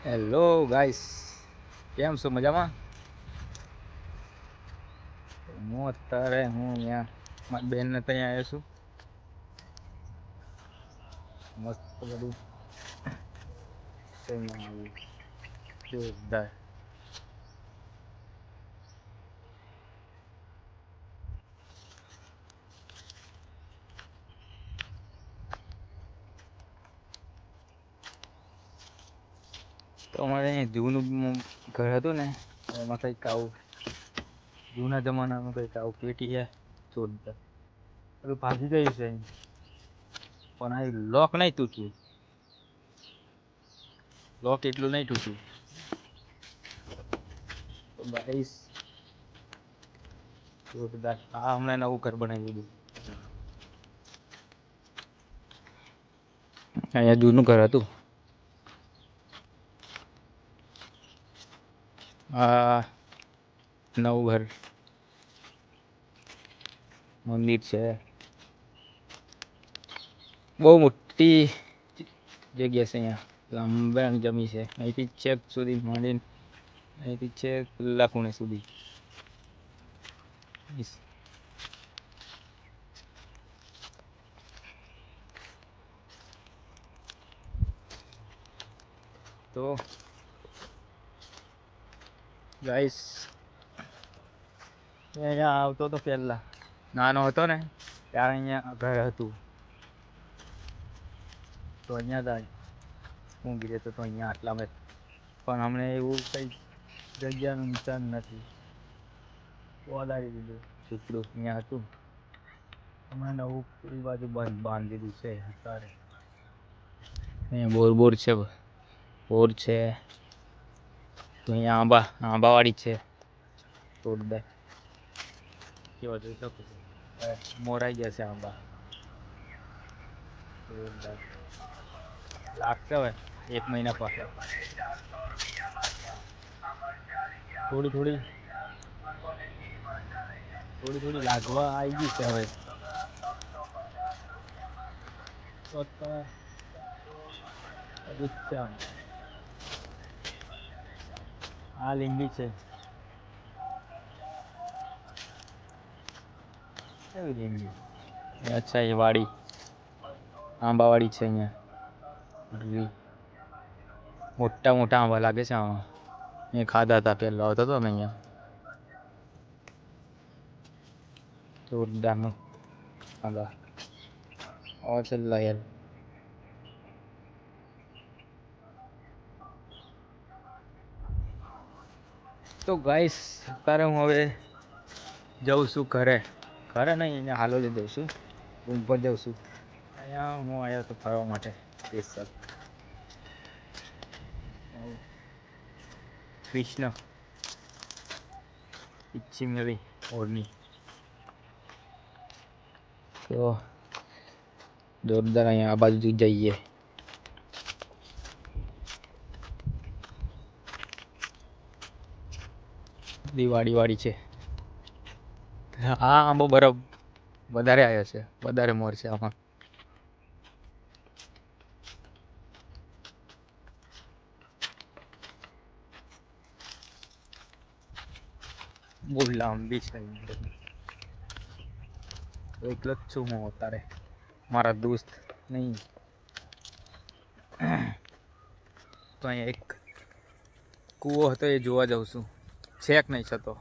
Hello guys, કેમ છો? મજામાં? હું અત્યારે અહીંયા મારી બેનને ત્યાં આવ્યો છું. મસ્ત બધું જોરદાર. તો અમારે અહીંયા જૂનું ઘર હતું ને, એમાં કંઈક આવું જૂના જમાનાનું કંઈક આવું પેટી છે જોરદાર. બધું ભાગી ગયું છે પણ આ લોક નહીં તૂટ્યું. લોક એટલું નહીં તૂટ્યું. તો ગાઈસ જોરદાર. આ હમણાં નવું ઘર બનાવી દીધું. અહીંયા જૂનું ઘર હતું. આ નવું ઘર, મંદિર છે. બહુ મોટી જગ્યા છે અહીંયા. લાંબા જમી છે. અહીંથી છેક સુધી માંડીને અહીંથી છેક ખુલ્લા ખૂણે સુધી. તો ગાઈસ અહીંયા આવતો તો પહેલા નાનો હતો ને ત્યારે અહીંયા ઘર હતું. તો અહીંયા જ ઊંઘી રહેતો તો અહીંયા આટલામાં. પણ હમણાં એવું કંઈ જગ્યાનું નિશાન નથી. વધારી દીધું છોકરું અહીંયા હતું. હમણાં નવું એ બાજુ બાંધી દીધું છે અત્યારે. અહીંયા બોર છે. બોર છે તો અહીંયા આંબાવાડી છે જોરદાર. કેવા જોઈ શકો છો, મોરાઈ ગયા છે આંબા. જોરદાર લાગશે હવે 1 મહિના પાછળ. થોડી થોડી લાગવા આવી ગઈ છે હવે. આ લીંબી છે. એવી લીંબી. અચ્છા, એ વાડી આંબાવાડી છે અહીંયા. મોટા મોટા આંબા લાગે છે આમાં. એ ખાધા હતા પહેલા આવતો હતો ને અહીંયા. જોરદારનો આંબા. और चल रहा यार. તો ગાઈસ અત્યારે હું હવે જઉં છું ઘરે નહીં, અહીંયા હાલોલી જઉં છું. રૂમ પર જઉં છું. અહીંયા હું આવ્યો તો ફરવા માટે સ્પેશિયલ. કૃષ્ણ ઈચ્છી મેળી ઓરની. તો જોરદાર અહીંયા આ બાજુ જઈએ. દિવાળી છે. આ આંબો બરફ વધારે આવ્યો છે, વધારે મોર છે આમાં. બહુ લાંબી છે. એકલો જ છું હું અત્યારે, મારા દોસ્ત નહીં. તો અહીંયા એક કૂવો હતો, એ જોવા જાઉં છું. છેક નહીં છતો.